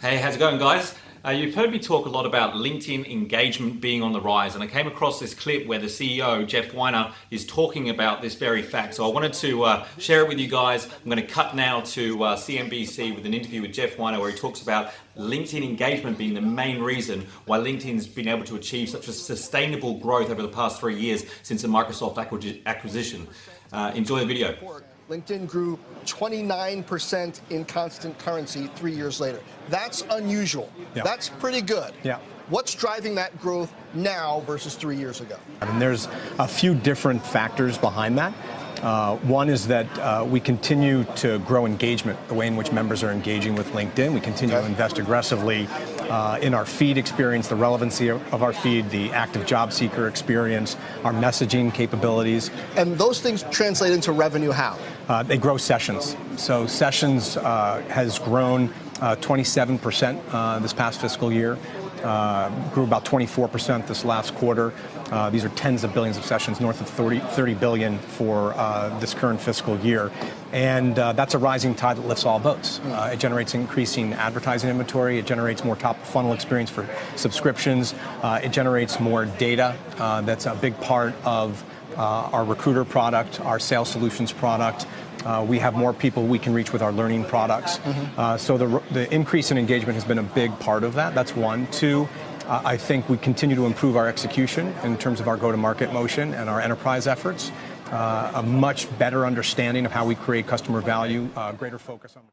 Hey, how's it going, guys? You've heard me talk a lot about LinkedIn engagement being on the rise, and I came across this clip where the CEO, Jeff Weiner, is talking about this very fact. So I wanted to share it with you guys. I'm going to cut now to CNBC with an interview with Jeff Weiner where he talks about LinkedIn engagement being the main reason why LinkedIn's been able to achieve such a sustainable growth over the past 3 years since the Microsoft acquisition. Enjoy the video. LinkedIn grew 29% in constant currency 3 years later. That's unusual. Yeah. That's pretty good. Yeah. What's driving that growth now versus 3 years ago? And there's a few different factors behind that. One is that we continue to grow engagement, the way in which members are engaging with LinkedIn. We continue to invest aggressively in our feed experience, the relevancy of our feed, the active job seeker experience, our messaging capabilities. And those things translate into revenue how? They grow sessions. So sessions has grown 27% this past fiscal year. Grew about 24% this last quarter. These are tens of billions of sessions, north of 30 billion for this current fiscal year. And that's a rising tide that lifts all boats. It generates increasing advertising inventory. It generates more top-of-funnel experience for subscriptions. It generates more data. That's a big part of our recruiter product, our sales solutions product. We have more people we can reach with our learning products. So the increase in engagement has been a big part of that. That's one. Two, I think we continue to improve our execution in terms of our go-to-market motion and our enterprise efforts. A much better understanding of how we create customer value, greater focus on